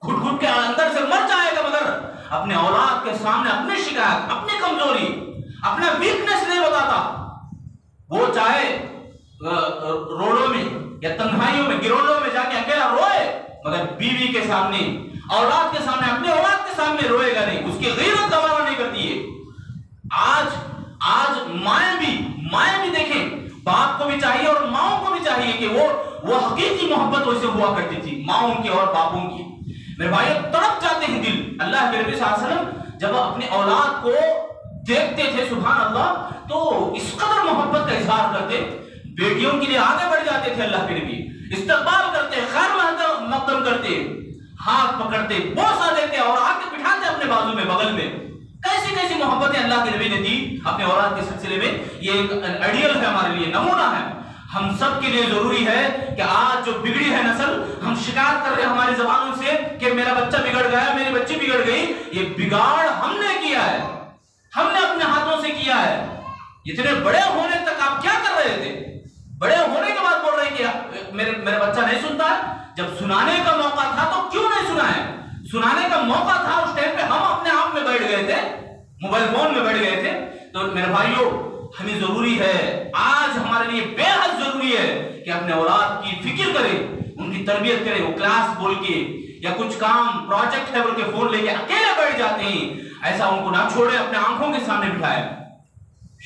گھٹ گھٹ کے اندر سے مر جائے گا، مگر اپنے اولاد کے سامنے اپنی شکایت، اپنی کمزوری، اپنا ویکنس نہیں بتاتا۔ وہ چاہے روڑوں میں یا تنہائیوں میں، گرونوں میں جا کے اکیلا روئے، مگر بیوی کے سامنے، اولاد کے سامنے، اپنے اولاد اس کی غیرت گوارا نہیں کرتی ہے۔ آج مائیں بھی دیکھیں، باپ کو بھی چاہیے اور ماؤں کو بھی چاہیے کہ وہ حقیقی محبت ویسے ہوا کرتی تھی ماؤں کی اور باپوں کی۔ میرے بھائیو تڑپ جاتے ہیں دل۔ اللہ کے نبی صلی اللہ علیہ وسلم جب اپنے اولاد کو دیکھتے تھے سبحان اللہ تو اس قدر محبت کا اظہار کرتے، بیٹیوں کے لیے آگے بڑھ جاتے تھے اللہ کے نبی، استقبال کرتے، خیر مقدم کرتے، ہاتھ پکڑتے، بوسہ دیتے اور آ کے بٹھاتے اپنے بازو میں بغل میں۔ کیسی کیسی محبتیں اللہ کے نبی نے دی اپنے اولاد کے سلسلے میں۔ یہ ایک آئیڈیل ہے ہمارے لیے، نمونہ ہے۔ ہم سب کے لیے ضروری ہے کہ آج جو بگڑی ہے نسل، ہم شکایت کر رہے ہیں ہماری زبانوں سے کہ میرا بچہ بگڑ گیا، میری بچی بگڑ گئی، یہ بگاڑ ہم نے کیا ہے، ہم نے اپنے ہاتھوں سے کیا ہے۔ اتنے بڑے ہونے تک آپ کیا کر رہے تھے؟ بڑے ہونے کے بعد بول رہے ہیں کہ میرا بچہ نہیں سنتا ہے۔ جب سنانے کا موقع تھا تو کیوں نہیں سنا ہے؟ سنانے کا موقع تھا اس ٹائم پہ ہم اپنے آپ میں بیٹھ گئے تھے، موبائل فون میں بیٹھ گئے تھے۔ تو میرے بھائیوں ہمیں ضروری ہے، آج ہمارے لیے بے حد ضروری ہے کہ اپنے اولاد کی فکر کریں، ان کی تربیت کریں۔ وہ کلاس بول کے یا کچھ کام پروجیکٹ ہے بول کے فون لے کے اکیلے بیٹھ جاتے ہیں، ایسا ان کو نہ چھوڑے، اپنے آنکھوں کے سامنے بٹھائے۔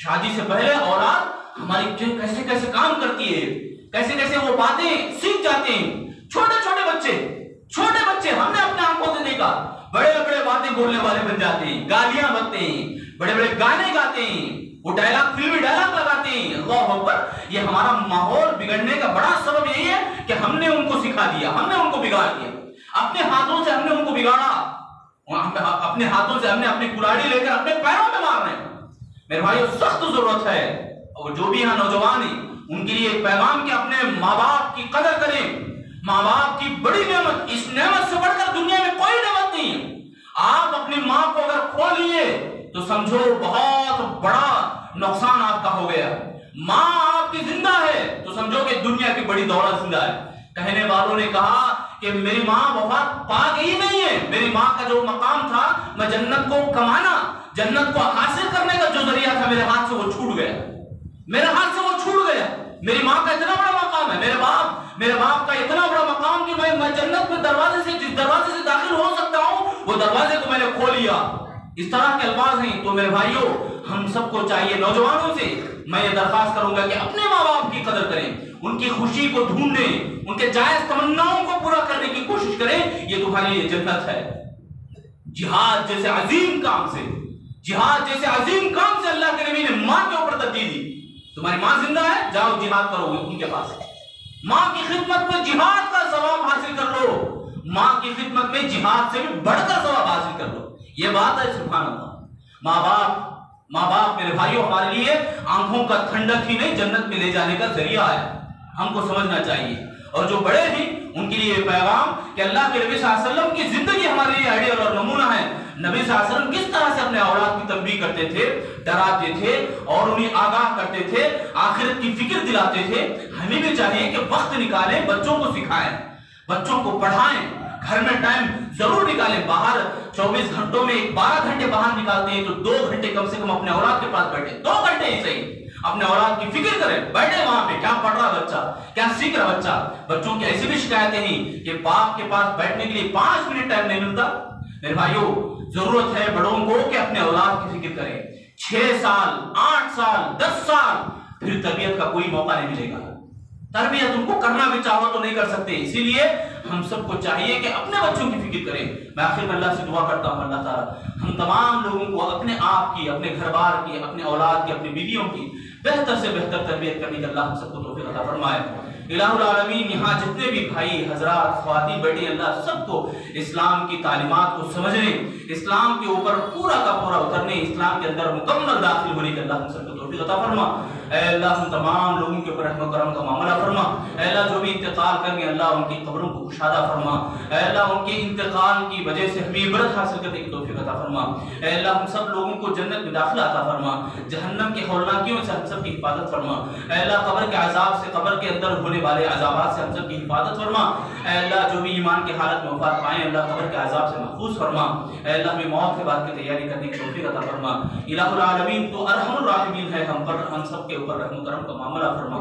شادی سے پہلے اولاد ہماری کیسے کیسے کام کرتی ہے، کیسے کیسے وہ باتیں سیکھ جاتے ہیں۔ چھوٹے بچے ہم نے اپنے آنکھوں سے دیکھا، بڑے بڑے باتیں بولنے والے بن جاتے ہیں، گالیاں بکتے ہیں، بڑے بڑے گانے گاتے ہیں، وہ ڈائلاگ فلمی ڈائلاگ لگاتے ہیں۔ اللہ اکبر! یہ ہمارا ماحول بگڑنے کا بڑا سبب یہی ہے کہ ہم نے ان کو سکھا دیا، ہم نے ان کو بگاڑ دیا، اپنے ہاتھوں سے ہم نے ان کو بگاڑا، اپنے ہاتھوں سے ہم نے اپنی کلاڑی لے کر اپنے پیروں میں مار رہے ہیں۔ میرے بھائیو سخت ضرورت ہے، اور جو بھی یہاں نوجوان ہیں ان کے لیے ایک پیغام کہ اپنے ماں باپ کی قدر کریں۔ ماں باپ کی بڑی نعمت، اس نعمت سے بڑھ کر دنیا میں کوئی نعمت نہیں ہے۔ آپ اپنی ماں کو اگر کھو لیے تو سمجھو بہت بڑا نقصان آپ کا ہو گیا۔ ماں آپ کی زندہ ہے تو سمجھو کہ دنیا کی بڑی دولت زندہ ہے۔ کہنے والوں نے کہا کہ میری ماں وفات پا گئی نہیں ہے، میری ماں کا جو مقام تھا میں جنت کو کمانا، جنت کو حاصل کرنے کا جو ذریعہ تھا میرے ہاتھ سے وہ چھوٹ گیا، میرے ہاتھ سے وہ چھوٹ گیا۔ میری ماں کا اتنا بڑا مقام ہے، میرے باپ کا اتنا بڑا مقام کہ میں جنت میں جس دروازے سے داخل ہو سکتا ہوں وہ دروازے کو میں نے کھو لیا۔ اس طرح کے الفاظ ہیں۔ تو میرے بھائیوں ہم سب کو چاہیے، نوجوانوں سے میں یہ درخواست کروں گا کہ اپنے ماں باپ کی قدر کریں، ان کی خوشی کو ڈھونڈیں، ان کے جائز تمناؤں کو پورا کرنے کی کوشش کریں۔ یہ تمہارے لیے جنت ہے۔ جہاد جیسے عظیم کام سے اللہ کے نبی نے ماں کے اوپر ترجیح دی۔ تمہاری ماں زندہ ہے، جاؤ جہاد کرو ان کے پاس۔ ماں کی خدمت میں جہاد کا ثواب حاصل کر لو، ماں کی خدمت میں جہاد سے بھی بڑھ کر ثواب حاصل کر لو۔ یہ بات ہے سبحان اللہ۔ ماں باپ میرے بھائیوں ہمارے لیے آنکھوں کا ٹھنڈک ہی نہیں جنت میں لے جانے کا ذریعہ ہے، ہم کو سمجھنا چاہیے۔ اور جو بڑے ہیں ان کے لیے پیغام کہ اللہ کے نبی صلی اللہ علیہ وسلم کی زندگی ہمارے لیے آئیڈیل اور نمونہ ہے۔ نبی صلی اللہ علیہ وسلم کس طرح سے اپنے اولاد کی تنبیہ کرتے تھے، ڈراتے تھے اور انہیں آگاہ کرتے تھے، آخرت کی فکر دلاتے تھے۔ ہمیں بھی چاہیے کہ وقت نکالیں، بچوں کو سکھائیں، بچوں کو پڑھائیں، گھر میں ٹائم ضرور نکالیں۔ باہر 24 گھنٹوں میں 12 گھنٹے باہر نکالتے ہیں تو 2 گھنٹے کم سے کم اپنے اولاد کے پاس بیٹھے، 2 گھنٹے ہی صحیح اپنے اولاد کی فکر کریں، بیٹھے وہاں پہ، کیا پڑھ رہا بچہ، کیا سیکھ رہا بچہ۔ بچوں کی ایسی بھی شکایتیں ہیں کہ باپ کے پاس بیٹھنے کے لیے 5 منٹ ٹائم نہیں ملتا۔ میرے بھائیوں ضرورت ہے بڑوں کو کہ اپنے اولاد کی فکر کریں۔ 6 سال 8 سال 10 سال پھر تربیت کا کوئی موقع نہیں ملے گا۔ تربیت ان کو کرنا بھی چاہو تو نہیں کر سکتے، اسی لیے ہم سب کو چاہیے کہ اپنے بچوں کی فکر کریں۔ میں آخر میں اللہ سے دعا کرتا ہوں اللہ تعالیٰ ہم تمام لوگوں کو اپنے آپ کی، اپنے گھر بار کی، اپنے اولاد کی، اپنی بیویوں کی بہتر سے بہتر تربیت کرنے کی اللہ ہم سب کو توفیق عطا فرمائے۔ الہ العالمین یہاں جتنے بھی بھائی حضرات خواتین بیٹی اللہ سب کو اسلام کی تعلیمات کو سمجھنے، اسلام کے اوپر پورا کا پورا اترنے، اسلام کے اندر مکمل داخل ہونے کی اللہ ہم سب کو توفیق عطا فرما۔ اے اللہ ہم تمام لوگوں کے اوپر رحم و کرم کا معاملہ فرما۔ اے اللہ جو بھی انتقال کر گئے اللہ ان کی قبروں کو کشادہ فرما۔ اے اللہ ان کے انتقال کی وجہ سے ہمیں عبرت حاصل کرنے کی توفیق عطا فرما۔ اے اللہ ہم سب لوگوں کو جنت میں داخلہ عطا فرما، جہنم کے ہولناکیوں سے ہم سب کی حفاظت فرما۔ اے اللہ قبر کے عذاب سے، قبر کے اندر ہونے والے عذابات سے ہم سب کی حفاظت فرما۔ اے اللہ جو بھی ایمان کی حالت میں وفات پائیں اللہ قبر کے عذاب سے محفوظ فرما۔ اے اللہ ہمیں موت کے بعد کی تیاری کرنے کی توفیق عطا فرما۔ الہ العالمین تو ارحم الراحمین ہے، ہم سب کے اوپر رحم و کرم کا معاملہ فرما،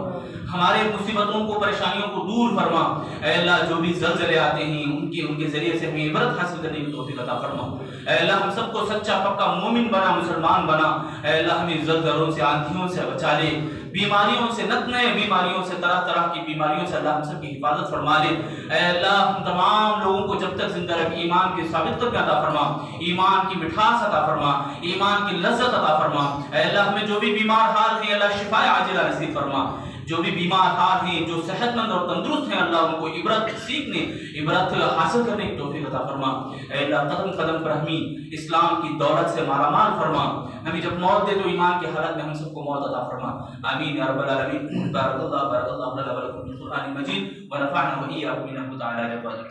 ہمارے مصیبتوں کو پریشانیوں کو دور فرما۔ اے اللہ جو بھی زلزلے آتے ہیں ان کے ذریعے سے ہمیں عبرت حاصل کرنے کی توفیق عطا فرما۔ اے اللہ ہم سب کو سچا پکا مومن بنا، مسلمان بنا۔ اے اللہ ہمیں زلزلوں سے آندھیوں سے بچا لے، بیماریوں سے، نت نئے بیماریوں سے، طرح طرح کی بیماریوں سے اللہ ہم سب کی حفاظت فرما لے۔ اے اللہ ہم تمام لوگوں کو جب تک زندہ رکھ ایمان کے ثابت قدمی عطا فرما، ایمان کی مٹھاس عطا فرما، ایمان کی لذت عطا فرما۔ اے اللہ ہمیں جو بھی بیمار حال ہیں اللہ شفا عاجلہ نصیب فرما، جو بھی بیمار حال ہیں، جو صحت مند اور تندرست ہیں اللہ ان کو عبرت سیکھنے، عبرت حاصل کرنے کی توفیق عطا فرما۔ اے اللہ قدم قدم پر ہمیں اسلام کی دولت سے مالا مال فرما، ہمیں جب موت دے تو ایمان کی حالت میں ہم سب کو موت عطا فرما۔ آمین یا رب العالمین۔ بارک اللہ لنا ولکم فی القرآن المجید ونفعنا وإیاکم انہ تعالی جواد۔